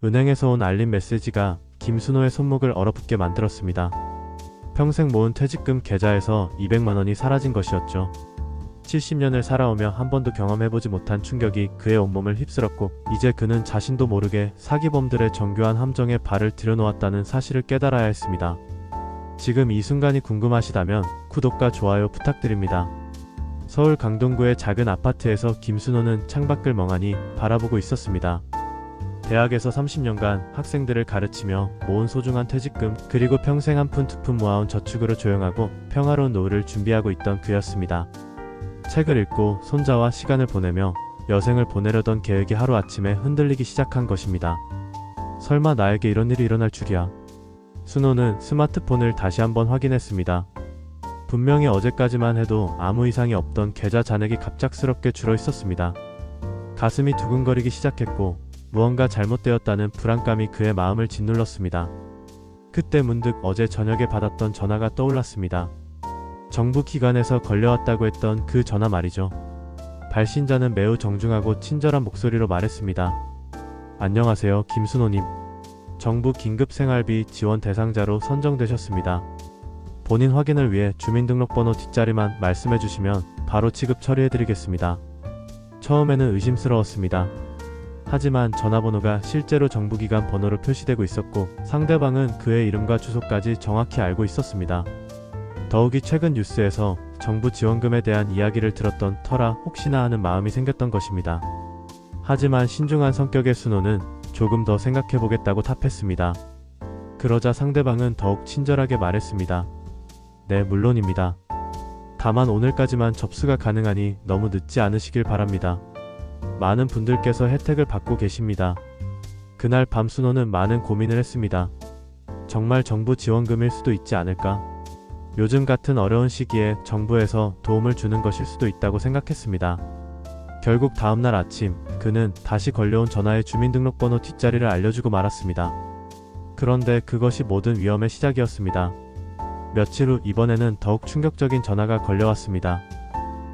은행에서 온 알림 메시지가 김순호의 손목을 얼어붙게 만들었습니다. 평생 모은 퇴직금 계좌에서 200만 원이 사라진 것이었죠. 70년을 살아오며 한 번도 경험해보지 못한 충격이 그의 온몸을 휩쓸었고, 이제 그는 자신도 모르게 사기범들의 정교한 함정에 발을 들여놓았다는 사실을 깨달아야 했습니다. 지금 이 순간이 궁금하시다면 구독과 좋아요 부탁드립니다. 서울 강동구의 작은 아파트에서 김순호는 창밖을 멍하니 바라보고 있었습니다. 대학에서 30년간 학생들을 가르치며 모은 소중한 퇴직금, 그리고 평생 한 푼 두 푼 모아온 저축으로 조용하고 평화로운 노후를 준비하고 있던 그였습니다. 책을 읽고 손자와 시간을 보내며 여생을 보내려던 계획이 하루아침에 흔들리기 시작한 것입니다. 설마 나에게 이런 일이 일어날 줄이야. 순호는 스마트폰을 다시 한번 확인했습니다. 분명히 어제까지만 해도 아무 이상이 없던 계좌 잔액이 갑작스럽게 줄어 있었습니다. 가슴이 두근거리기 시작했고 무언가 잘못되었다는 불안감이 그의 마음을 짓눌렀습니다. 그때 문득 어제 저녁에 받았던 전화가 떠올랐습니다. 정부 기관에서 걸려왔다고 했던 그 전화 말이죠. 발신자는 매우 정중하고 친절한 목소리로 말했습니다. 안녕하세요, 김순호님. 정부 긴급생활비 지원 대상자로 선정되셨습니다. 본인 확인을 위해 주민등록번호 뒷자리만 말씀해 주시면 바로 지급 처리해드리겠습니다. 처음에는 의심스러웠습니다. 하지만 전화번호가 실제로 정부기관 번호로 표시되고 있었고 상대방은 그의 이름과 주소까지 정확히 알고 있었습니다. 더욱이 최근 뉴스에서 정부 지원금에 대한 이야기를 들었던 터라 혹시나 하는 마음이 생겼던 것입니다. 하지만 신중한 성격의 순호는 조금 더 생각해보겠다고 답했습니다. 그러자 상대방은 더욱 친절하게 말했습니다. 네, 물론입니다. 다만 오늘까지만 접수가 가능하니 너무 늦지 않으시길 바랍니다. 많은 분들께서 혜택을 받고 계십니다. 그날 밤 순호는 많은 고민을 했습니다. 정말 정부 지원금일 수도 있지 않을까? 요즘 같은 어려운 시기에 정부에서 도움을 주는 것일 수도 있다고 생각했습니다. 결국 다음날 아침 그는 다시 걸려온 전화의 주민등록번호 뒷자리를 알려주고 말았습니다. 그런데 그것이 모든 위험의 시작이었습니다. 며칠 후 이번에는 더욱 충격적인 전화가 걸려왔습니다.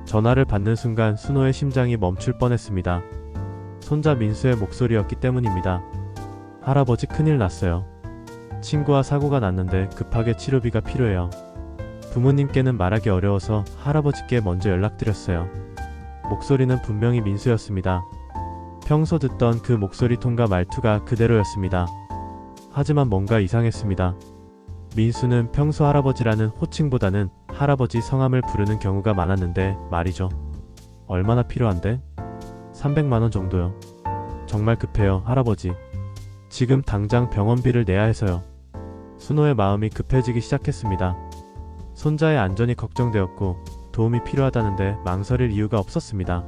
전화를 받는 순간 순호의 심장이 멈출 뻔했습니다. 손자 민수의 목소리였기 때문입니다. 할아버지, 큰일 났어요. 친구와 사고가 났는데 급하게 치료비가 필요해요. 부모님께는 말하기 어려워서 할아버지께 먼저 연락드렸어요. 목소리는 분명히 민수였습니다. 평소 듣던 그 목소리 톤과 말투가 그대로였습니다. 하지만 뭔가 이상했습니다. 민수는 평소 할아버지라는 호칭보다는 할아버지 성함을 부르는 경우가 많았는데 말이죠. 얼마나 필요한데? 300만 원 정도요. 정말 급해요, 할아버지. 지금 당장 병원비를 내야 해서요. 순호의 마음이 급해지기 시작했습니다. 손자의 안전이 걱정되었고 도움이 필요하다는데 망설일 이유가 없었습니다.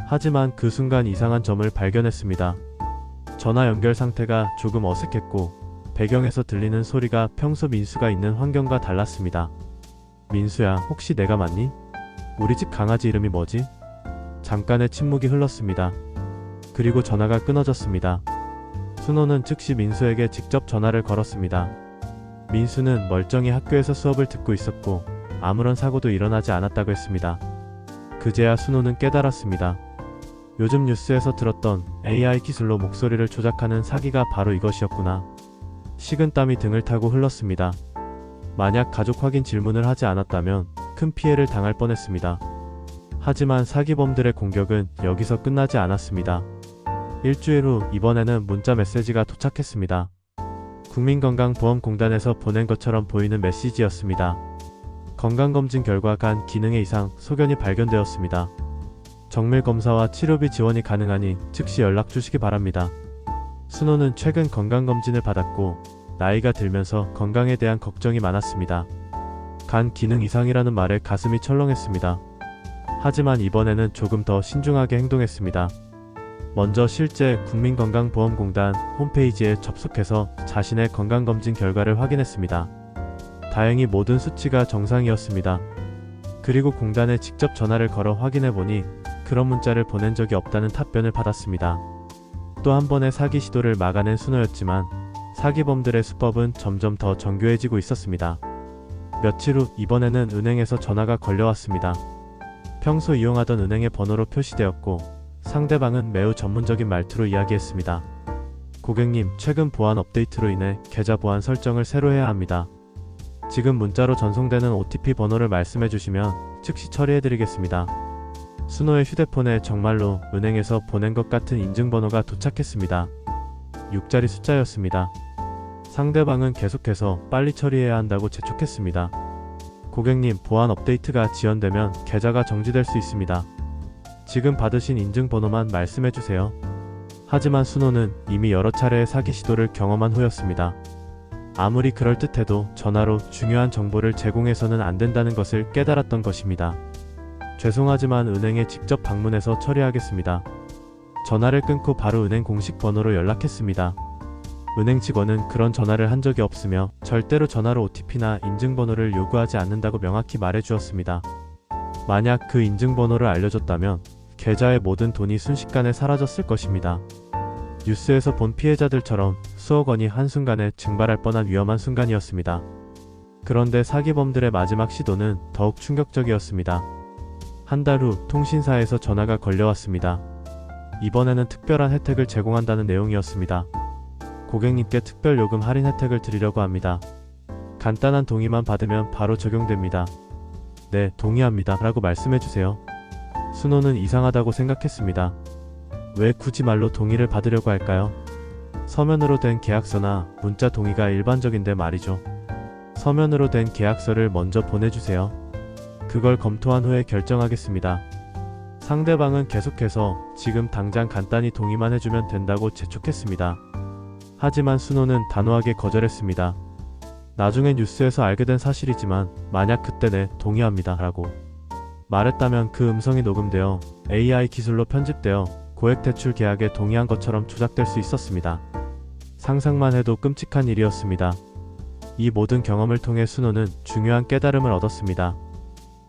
하지만 그 순간 이상한 점을 발견했습니다. 전화 연결 상태가 조금 어색했고 배경에서 들리는 소리가 평소 민수가 있는 환경과 달랐습니다. 민수야, 혹시 내가 맞니? 우리 집 강아지 이름이 뭐지? 잠깐의 침묵이 흘렀습니다. 그리고 전화가 끊어졌습니다. 순호는 즉시 민수에게 직접 전화를 걸었습니다. 민수는 멀쩡히 학교에서 수업을 듣고 있었고 아무런 사고도 일어나지 않았다고 했습니다. 그제야 순호는 깨달았습니다. 요즘 뉴스에서 들었던 AI 기술로 목소리를 조작하는 사기가 바로 이것이었구나. 식은땀이 등을 타고 흘렀습니다. 만약 가족 확인 질문을 하지 않았다면 큰 피해를 당할 뻔했습니다. 하지만 사기범들의 공격은 여기서 끝나지 않았습니다. 일주일 후 이번에는 문자 메시지가 도착했습니다. 국민건강보험공단에서 보낸 것처럼 보이는 메시지였습니다. 건강검진 결과 간 기능의 이상, 소견이 발견되었습니다. 정밀검사와 치료비 지원이 가능하니 즉시 연락 주시기 바랍니다. 순호는 최근 건강검진을 받았고 나이가 들면서 건강에 대한 걱정이 많았습니다. 간 기능 이상이라는 말에 가슴이 철렁했습니다. 하지만 이번에는 조금 더 신중하게 행동했습니다. 먼저 실제 국민건강보험공단 홈페이지에 접속해서 자신의 건강검진 결과를 확인했습니다. 다행히 모든 수치가 정상이었습니다. 그리고 공단에 직접 전화를 걸어 확인해보니 그런 문자를 보낸 적이 없다는 답변을 받았습니다. 또 한 번의 사기 시도를 막아낸 순호였지만 사기범들의 수법은 점점 더 정교해지고 있었습니다. 며칠 후 이번에는 은행에서 전화가 걸려왔습니다. 평소 이용하던 은행의 번호로 표시되었고 상대방은 매우 전문적인 말투로 이야기했습니다. 고객님, 최근 보안 업데이트로 인해 계좌 보안 설정을 새로 해야 합니다. 지금 문자로 전송되는 OTP 번호를 말씀해 주시면 즉시 처리해 드리겠습니다. 순호의 휴대폰에 정말로 은행에서 보낸 것 같은 인증번호가 도착했습니다. 6자리 숫자였습니다. 상대방은 계속해서 빨리 처리해야 한다고 재촉했습니다. 고객님, 보안 업데이트가 지연되면 계좌가 정지될 수 있습니다. 지금 받으신 인증번호만 말씀해 주세요. 하지만 순호는 이미 여러 차례의 사기 시도를 경험한 후였습니다. 아무리 그럴듯해도 전화로 중요한 정보를 제공해서는 안 된다는 것을 깨달았던 것입니다. 죄송하지만 은행에 직접 방문해서 처리하겠습니다. 전화를 끊고 바로 은행 공식 번호로 연락했습니다. 은행 직원은 그런 전화를 한 적이 없으며 절대로 전화로 OTP나 인증번호를 요구하지 않는다고 명확히 말해 주었습니다. 만약 그 인증번호를 알려줬다면 계좌의 모든 돈이 순식간에 사라졌을 것입니다. 뉴스에서 본 피해자들처럼 수억 원이 한순간에 증발할 뻔한 위험한 순간이었습니다. 그런데 사기범들의 마지막 시도는 더욱 충격적이었습니다. 한 달 후 통신사에서 전화가 걸려왔습니다. 이번에는 특별한 혜택을 제공한다는 내용이었습니다. 고객님께 특별 요금 할인 혜택을 드리려고 합니다. 간단한 동의만 받으면 바로 적용됩니다. 네, 동의합니다. 라고 말씀해주세요. 순호는 이상하다고 생각했습니다. 왜 굳이 말로 동의를 받으려고 할까요? 서면으로 된 계약서나 문자 동의가 일반적인데 말이죠. 서면으로 된 계약서를 먼저 보내주세요. 그걸 검토한 후에 결정하겠습니다. 상대방은 계속해서 지금 당장 간단히 동의만 해주면 된다고 재촉했습니다. 하지만 순호는 단호하게 거절했습니다. 나중에 뉴스에서 알게 된 사실이지만 만약 그때 네, 동의합니다 라고 말했다면 그 음성이 녹음되어 AI 기술로 편집되어 고액 대출 계약에 동의한 것처럼 조작될 수 있었습니다. 상상만 해도 끔찍한 일이었습니다. 이 모든 경험을 통해 순호는 중요한 깨달음을 얻었습니다.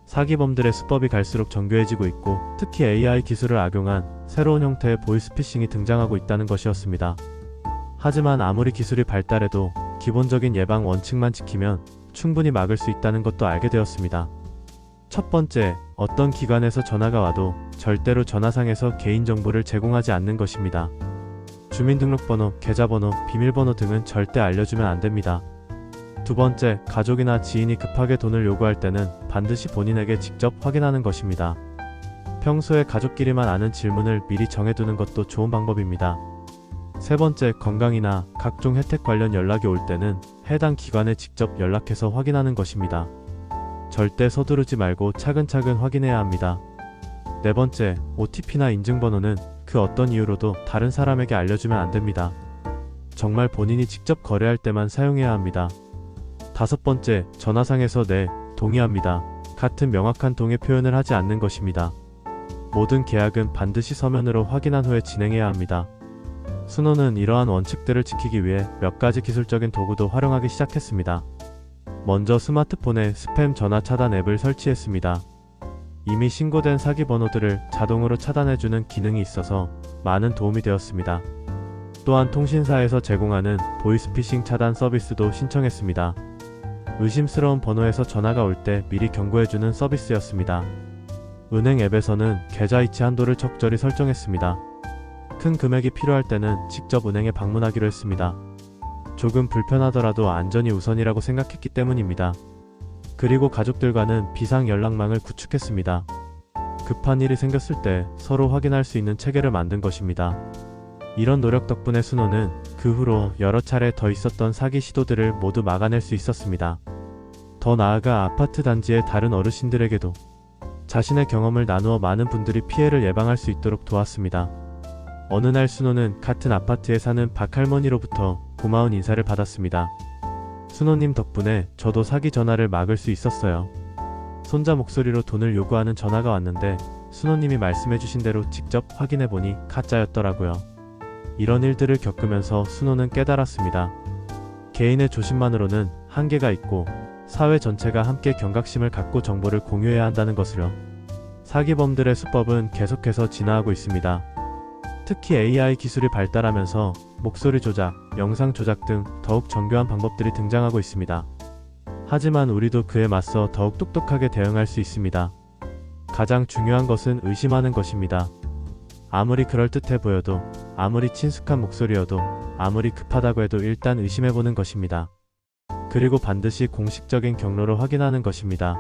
사기범들의 수법이 갈수록 정교해지고 있고 특히 AI 기술을 악용한 새로운 형태의 보이스피싱이 등장하고 있다는 것이었습니다. 하지만 아무리 기술이 발달해도 기본적인 예방 원칙만 지키면 충분히 막을 수 있다는 것도 알게 되었습니다. 첫 번째, 어떤 기관에서 전화가 와도 절대로 전화상에서 개인정보를 제공하지 않는 것입니다. 주민등록번호, 계좌번호, 비밀번호 등은 절대 알려주면 안 됩니다. 두 번째, 가족이나 지인이 급하게 돈을 요구할 때는 반드시 본인에게 직접 확인하는 것입니다. 평소에 가족끼리만 아는 질문을 미리 정해두는 것도 좋은 방법입니다. 세 번째, 건강이나 각종 혜택 관련 연락이 올 때는 해당 기관에 직접 연락해서 확인하는 것입니다. 절대 서두르지 말고 차근차근 확인해야 합니다. 네 번째, OTP나 인증번호는 그 어떤 이유로도 다른 사람에게 알려주면 안 됩니다. 정말 본인이 직접 거래할 때만 사용해야 합니다. 다섯 번째, 전화상에서 네, 동의합니다. 같은 명확한 동의 표현을 하지 않는 것입니다. 모든 계약은 반드시 서면으로 확인한 후에 진행해야 합니다. 순호는 이러한 원칙들을 지키기 위해 몇 가지 기술적인 도구도 활용하기 시작했습니다. 먼저 스마트폰에 스팸 전화 차단 앱을 설치했습니다. 이미 신고된 사기 번호들을 자동으로 차단해주는 기능이 있어서 많은 도움이 되었습니다. 또한 통신사에서 제공하는 보이스피싱 차단 서비스도 신청했습니다. 의심스러운 번호에서 전화가 올 때 미리 경고해주는 서비스였습니다. 은행 앱에서는 계좌 이체 한도를 적절히 설정했습니다. 큰 금액이 필요할 때는 직접 은행에 방문하기로 했습니다. 조금 불편하더라도 안전이 우선이라고 생각했기 때문입니다. 그리고 가족들과는 비상 연락망을 구축했습니다. 급한 일이 생겼을 때 서로 확인할 수 있는 체계를 만든 것입니다. 이런 노력 덕분에 순호는 그 후로 여러 차례 더 있었던 사기 시도들을 모두 막아낼 수 있었습니다. 더 나아가 아파트 단지의 다른 어르신들에게도 자신의 경험을 나누어 많은 분들이 피해를 예방할 수 있도록 도왔습니다. 어느 날 순호는 같은 아파트에 사는 박할머니로부터 고마운 인사를 받았습니다. 순호님 덕분에 저도 사기 전화를 막을 수 있었어요. 손자 목소리로 돈을 요구하는 전화가 왔는데 순호님이 말씀해주신 대로 직접 확인해보니 가짜였더라고요. 이런 일들을 겪으면서 순호는 깨달았습니다. 개인의 조심만으로는 한계가 있고 사회 전체가 함께 경각심을 갖고 정보를 공유해야 한다는 것을요. 사기범들의 수법은 계속해서 진화하고 있습니다. 특히 AI 기술이 발달하면서 목소리 조작, 영상 조작 등 더욱 정교한 방법들이 등장하고 있습니다. 하지만 우리도 그에 맞서 더욱 똑똑하게 대응할 수 있습니다. 가장 중요한 것은 의심하는 것입니다. 아무리 그럴듯해 보여도 아무리 친숙한 목소리여도 아무리 급하다고 해도 일단 의심해보는 것입니다. 그리고 반드시 공식적인 경로로 확인하는 것입니다.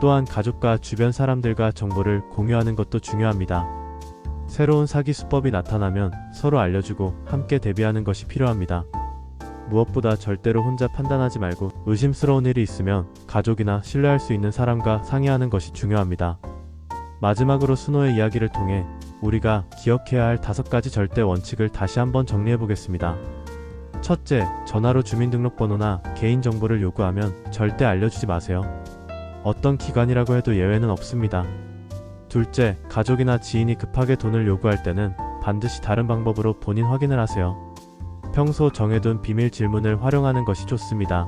또한 가족과 주변 사람들과 정보를 공유하는 것도 중요합니다. 새로운 사기 수법이 나타나면 서로 알려주고 함께 대비하는 것이 필요합니다. 무엇보다 절대로 혼자 판단하지 말고 의심스러운 일이 있으면 가족이나 신뢰할 수 있는 사람과 상의하는 것이 중요합니다. 마지막으로 순호의 이야기를 통해 우리가 기억해야 할 5가지 절대 원칙을 다시 한번 정리해 보겠습니다. 첫째, 전화로 주민등록번호나 개인정보를 요구하면 절대 알려주지 마세요. 어떤 기관이라고 해도 예외는 없습니다. 둘째, 가족이나 지인이 급하게 돈을 요구할 때는 반드시 다른 방법으로 본인 확인을 하세요. 평소 정해둔 비밀 질문을 활용하는 것이 좋습니다.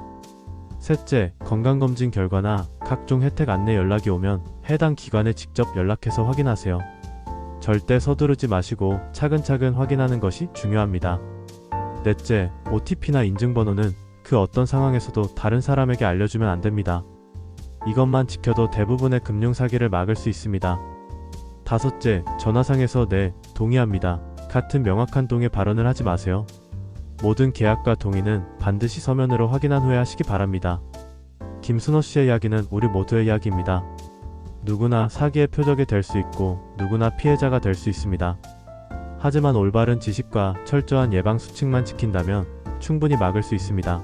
셋째, 건강검진 결과나 각종 혜택 안내 연락이 오면 해당 기관에 직접 연락해서 확인하세요. 절대 서두르지 마시고 차근차근 확인하는 것이 중요합니다. 넷째, OTP나 인증번호는 그 어떤 상황에서도 다른 사람에게 알려주면 안 됩니다. 이것만 지켜도 대부분의 금융사기를 막을 수 있습니다. 다섯째, 전화상에서 네, 동의합니다. 같은 명확한 동의 발언을 하지 마세요. 모든 계약과 동의는 반드시 서면으로 확인한 후에 하시기 바랍니다. 김순호 씨의 이야기는 우리 모두의 이야기입니다. 누구나 사기의 표적이 될 수 있고 누구나 피해자가 될 수 있습니다. 하지만 올바른 지식과 철저한 예방 수칙만 지킨다면 충분히 막을 수 있습니다.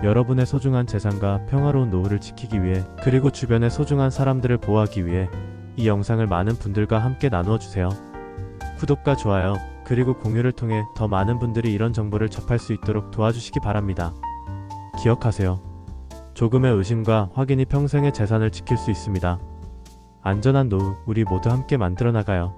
여러분의 소중한 재산과 평화로운 노후를 지키기 위해 그리고 주변의 소중한 사람들을 보호하기 위해 이 영상을 많은 분들과 함께 나누어 주세요. 구독과 좋아요 그리고 공유를 통해 더 많은 분들이 이런 정보를 접할 수 있도록 도와주시기 바랍니다. 기억하세요. 조금의 의심과 확인이 평생의 재산을 지킬 수 있습니다. 안전한 노후 우리 모두 함께 만들어 나가요.